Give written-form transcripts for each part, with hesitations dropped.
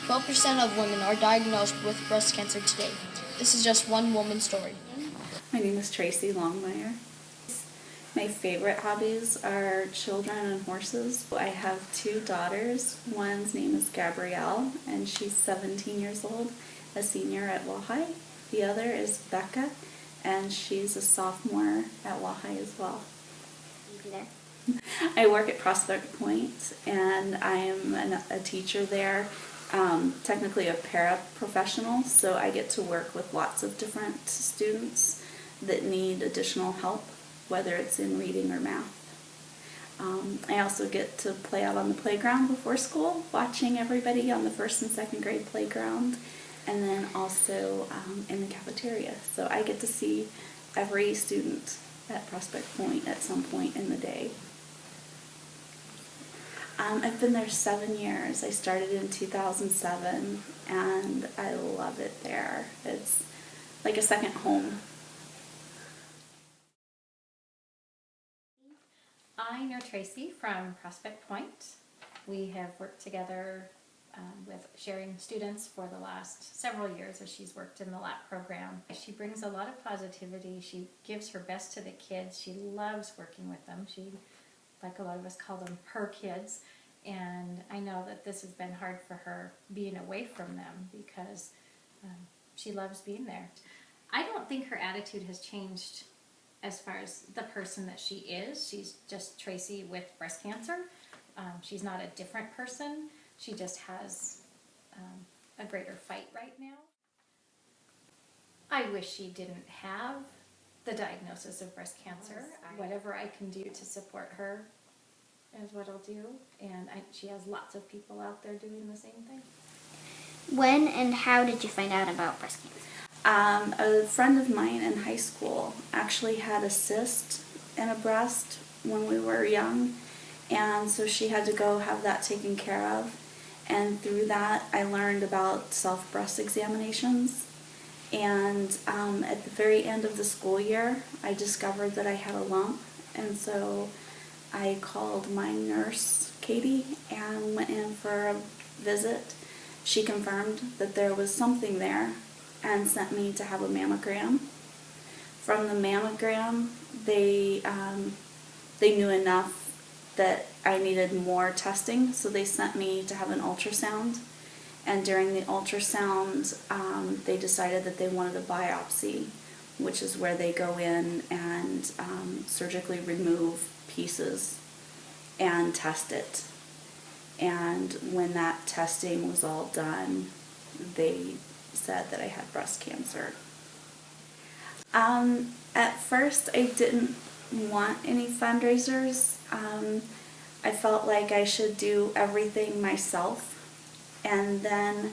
12% of women are diagnosed with breast cancer today. This is just one woman's story. My name is Tracy Longmire. My favorite hobbies are children and horses. I have two daughters. One's name is Gabrielle, and she's 17 years old, a senior at Wahai. The other is Becca, and she's a sophomore at Wahai as well. I work at Prospect Point, and I am a teacher there, technically a paraprofessional, so I get to work with lots of different students that need additional help, whether it's in reading or math. I also get to play out on the playground before school, watching everybody on the first and second grade playground, and then also in the cafeteria. So I get to see every student at Prospect Point at some point in the day. I've been there 7 years. I started in 2007, and I love it there. It's like a second home. I know Tracy from Prospect Point. We have worked together with sharing students for the last several years as she's worked in the LAP program. She brings a lot of positivity. She gives her best to the kids. She loves working with them. She, like a lot of us, call them her kids. And I know that this has been hard for her being away from them because she loves being there. I don't think her attitude has changed as far as the person that she is. She's just Tracy with breast cancer. She's not a different person. She just has a greater fight right now. I wish she didn't have the diagnosis of breast cancer. Whatever I can do to support her is what I'll do. And she has lots of people out there doing the same thing. When and how did you find out about breast cancer? A friend of mine in high school actually had a cyst in a breast when we were young, and so she had to go have that taken care of. And through that, I learned about self-breast examinations. And at the very end of the school year, I discovered that I had a lump, and so I called my nurse, Katie, and went in for a visit. She confirmed that there was something there and sent me to have a mammogram. From the mammogram, they knew enough that I needed more testing, so they sent me to have an ultrasound. And during the ultrasound, they decided that they wanted a biopsy, which is where they go in and surgically remove pieces and test it. And when that testing was all done, they said that I had breast cancer. At first, I didn't want any fundraisers. I felt like I should do everything myself. And then,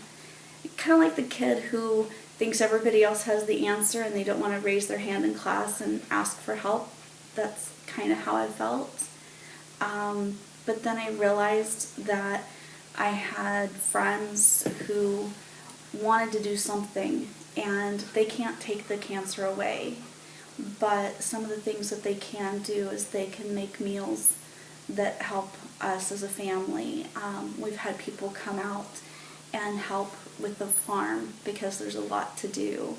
kind of like the kid who thinks everybody else has the answer and they don't want to raise their hand in class and ask for help. That's kind of how I felt. But then I realized that I had friends who wanted to do something, and they can't take the cancer away. But some of the things that they can do is they can make meals that help us as a family. We've had people come out and help with the farm because there's a lot to do.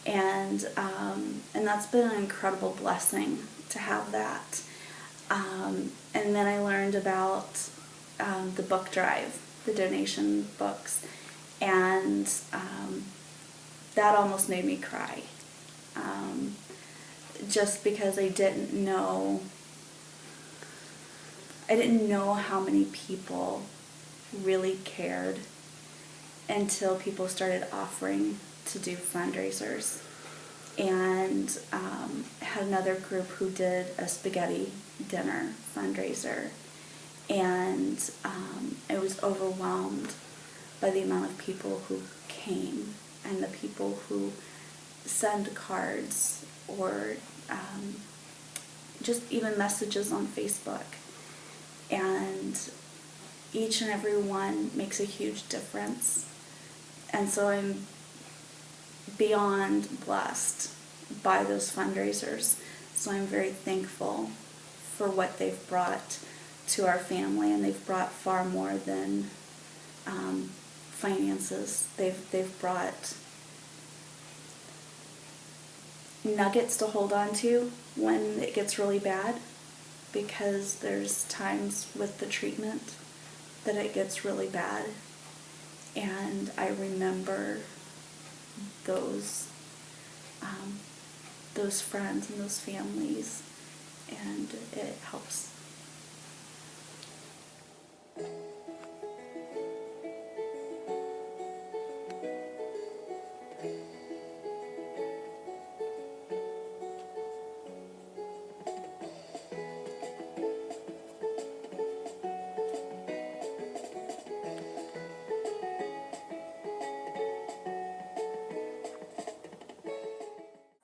And that's been an incredible blessing to have that. And then I learned about the book drive, the donation books, and that almost made me cry. Just because I didn't know how many people really cared until people started offering to do fundraisers. And I had another group who did a spaghetti dinner fundraiser, and I was overwhelmed by the amount of people who came and the people who send cards or just even messages on Facebook. And each and every one makes a huge difference. And so I'm beyond blessed by those fundraisers. So I'm very thankful for what they've brought to our family, and they've brought far more than finances. They've brought nuggets to hold on to when it gets really bad, because there's times with the treatment that it gets really bad, and I remember those friends and those families, and it helps.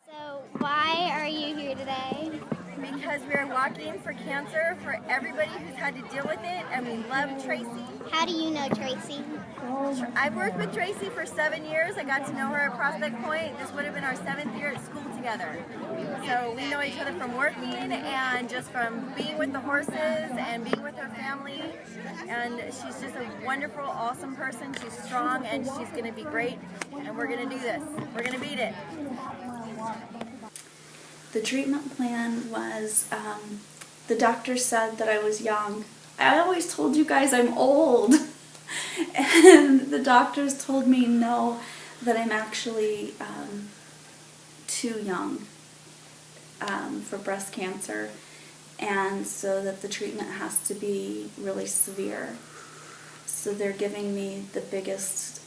So, why are you here today? Because we're walking for cancer for everybody who's had to deal with it, and we love Tracy. How do you know Tracy? I've worked with Tracy for 7 years. I got to know her at Prospect Point. This would have been our 7th year at school together. So we know each other from working and just from being with the horses and being with her family. And she's just a wonderful, awesome person. She's strong, and she's going to be great. And we're going to do this. We're going to beat it. The treatment plan was, the doctor said that I was young. I always told you guys I'm old. And the doctors told me no, that I'm actually too young for breast cancer, and so that the treatment has to be really severe. So they're giving me the biggest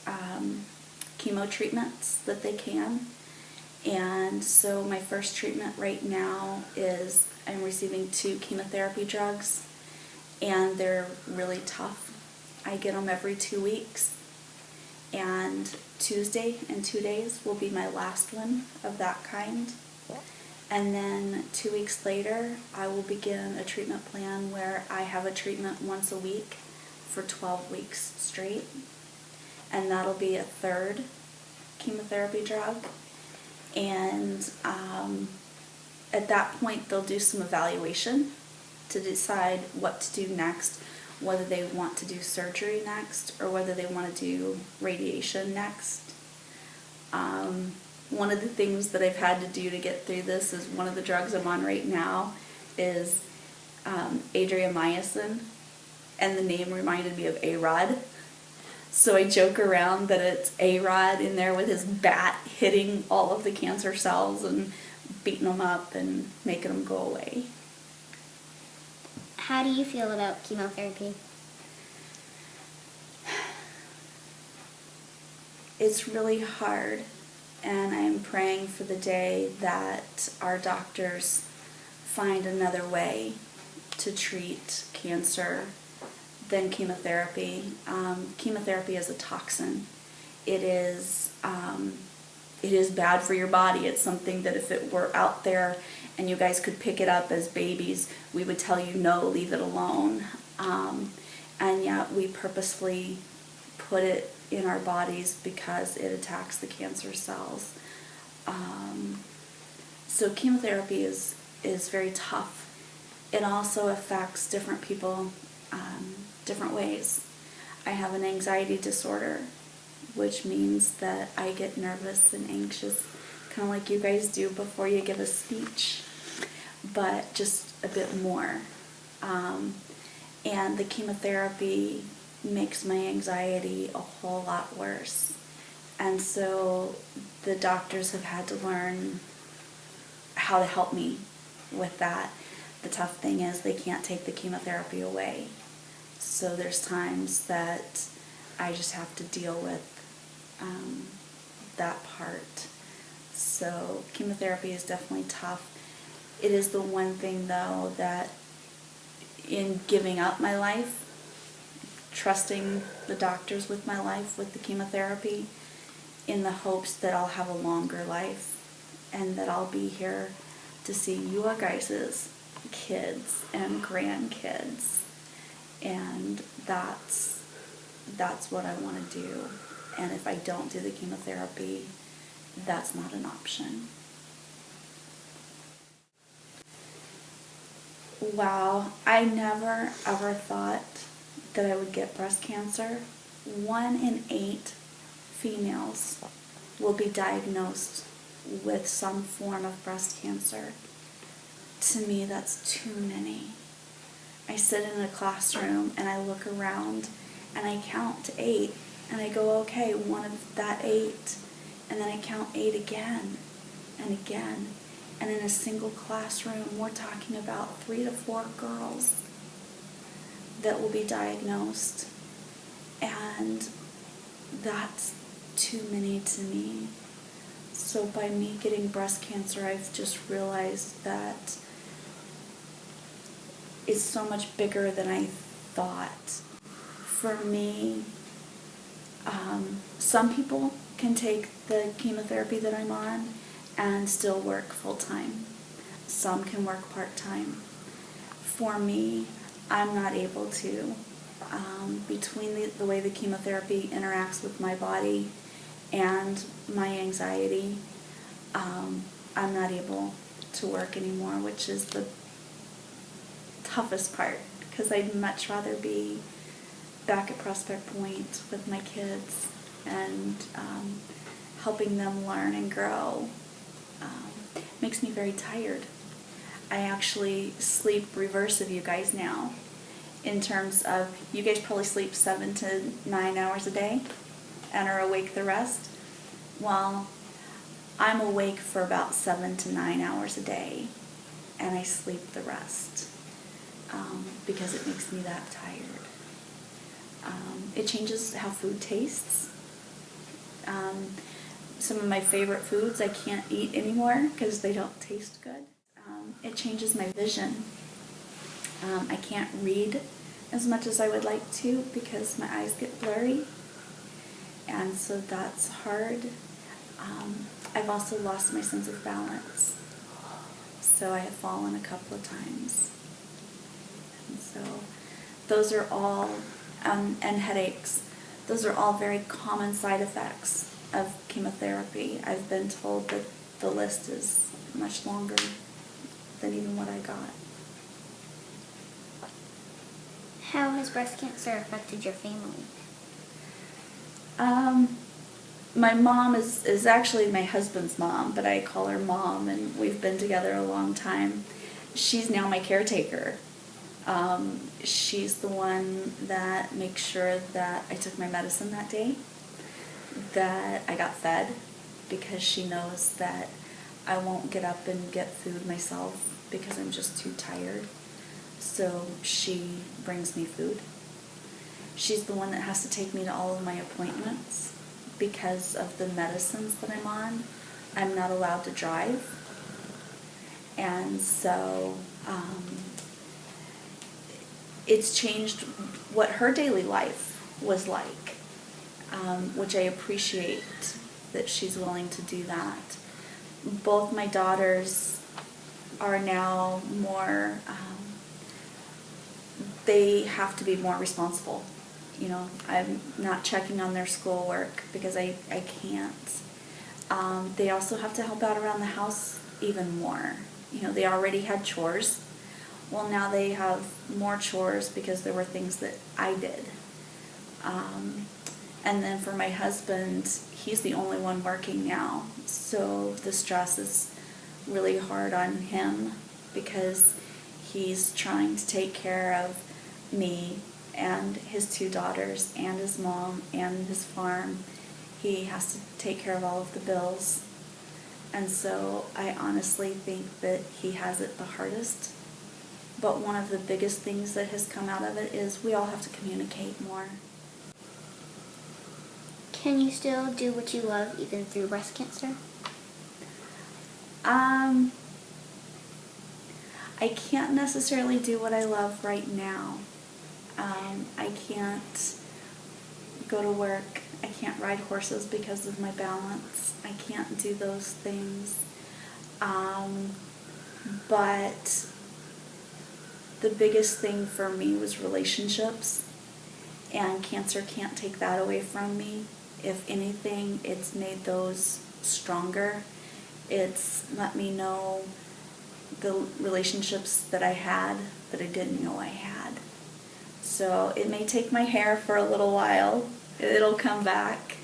chemo treatments that they can. And so my first treatment right now is I'm receiving 2 chemotherapy drugs, and they're really tough. I get them every 2 weeks, and Tuesday in 2 days will be my last one of that kind. And then 2 weeks later, I will begin a treatment plan where I have a treatment once a week for 12 weeks straight, and that'll be a 3rd chemotherapy drug. And at that point, they'll do some evaluation to decide what to do next, whether they want to do surgery next or whether they want to do radiation next. One of the things that I've had to do to get through this is one of the drugs I'm on right now is adriamycin, and the name reminded me of A-Rod. So I joke around that it's A-Rod in there with his bat hitting all of the cancer cells and beating them up and making them go away. How do you feel about chemotherapy? It's really hard, and I'm praying for the day that our doctors find another way to treat cancer than chemotherapy. Chemotherapy is a toxin. It is bad for your body. It's something that if it were out there and you guys could pick it up as babies, we would tell you no, leave it alone. And yet we purposefully put it in our bodies because it attacks the cancer cells. So chemotherapy is very tough. It also affects different people different ways. I have an anxiety disorder, which means that I get nervous and anxious, kind of like you guys do before you give a speech, but just a bit more. And the chemotherapy makes my anxiety a whole lot worse. And so the doctors have had to learn how to help me with that. The tough thing is they can't take the chemotherapy away. So there's times that I just have to deal with that part. So chemotherapy is definitely tough. It is the one thing, though, that in giving up my life, trusting the doctors with my life with the chemotherapy, in the hopes that I'll have a longer life and that I'll be here to see you guys' kids and grandkids. And that's what I want to do. And if I don't do the chemotherapy, that's not an option. Wow, I never ever thought that I would get breast cancer. 1 in 8 females will be diagnosed with some form of breast cancer. To me, that's too many. I sit in a classroom and I look around and I count to 8 and I go, okay, one of that 8, and then I count 8 again and again. And in a single classroom, we're talking about 3 to 4 girls that will be diagnosed. And that's too many to me. So by me getting breast cancer, I've just realized that it's so much bigger than I thought. For me, some people can take the chemotherapy that I'm on and still work full-time. Some can work part-time. For me, I'm not able to. Between the way the chemotherapy interacts with my body and my anxiety, I'm not able to work anymore, which is the toughest part, because I'd much rather be back at Prospect Point with my kids and helping them learn and grow. Makes me very tired. I actually sleep reverse of you guys now, in terms of, you guys probably sleep 7 to 9 hours a day and are awake the rest. Well, I'm awake for about 7 to 9 hours a day and I sleep the rest because it makes me that tired. It changes how food tastes. Some of my favorite foods I can't eat anymore because they don't taste good. It changes my vision. I can't read as much as I would like to because my eyes get blurry, and so that's hard. I've also lost my sense of balance, so I have fallen a couple of times. And so those are all, and headaches, those are all very common side effects of chemotherapy. I've been told that the list is much longer than even what I got. How has breast cancer affected your family? My mom is actually my husband's mom, but I call her Mom, and we've been together a long time. She's now my caretaker. She's the one that makes sure that I took my medicine that day, that I got fed, because she knows that I won't get up and get food myself because I'm just too tired. So she brings me food. She's the one that has to take me to all of my appointments. Because of the medicines that I'm on, I'm not allowed to drive. And so it's changed what her daily life was like, which I appreciate that she's willing to do that. Both my daughters are now more, they have to be more responsible. You know, I'm not checking on their schoolwork because I can't. They also have to help out around the house even more. You know, they already had chores. Well, now they have more chores because there were things that I did. And then for my husband, he's the only one working now. So the stress is really hard on him because he's trying to take care of me and his 2 daughters and his mom and his farm. He has to take care of all of the bills. And so I honestly think that he has it the hardest. But one of the biggest things that has come out of it is we all have to communicate more. Can you still do what you love even through breast cancer? I can't necessarily do what I love right now. I can't go to work. I can't ride horses because of my balance. I can't do those things. But the biggest thing for me was relationships, and cancer can't take that away from me. If anything, it's made those stronger. It's let me know the relationships that I had that I didn't know I had. So it may take my hair for a little while. It'll come back.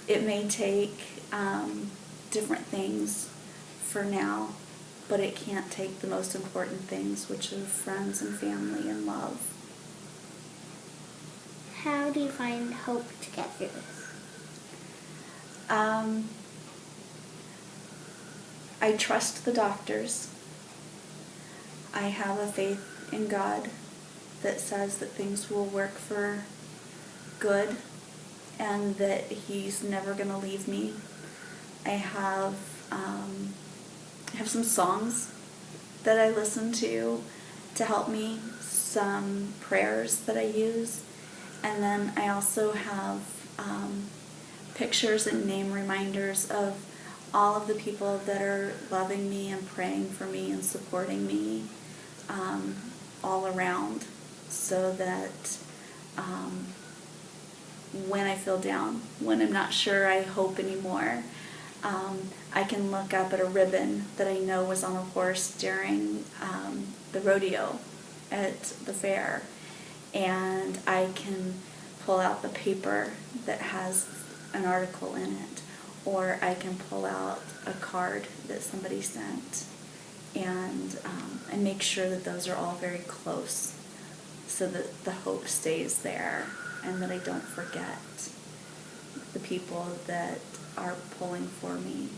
It may take different things for now, but it can't take the most important things, which are friends and family and love. How do you find hope to get through this? I trust the doctors. I have a faith in God that says that things will work for good and that He's never going to leave me. I have some songs that I listen to help me, some prayers that I use, and then I also have pictures and name reminders of all of the people that are loving me and praying for me and supporting me all around, so that when I feel down, when I'm not sure I hope anymore, I can look up at a ribbon that I know was on a horse during the rodeo at the fair, and I can pull out the paper that has an article in it, or I can pull out a card that somebody sent, and make sure that those are all very close, so that the hope stays there and that I don't forget the people that are pulling for me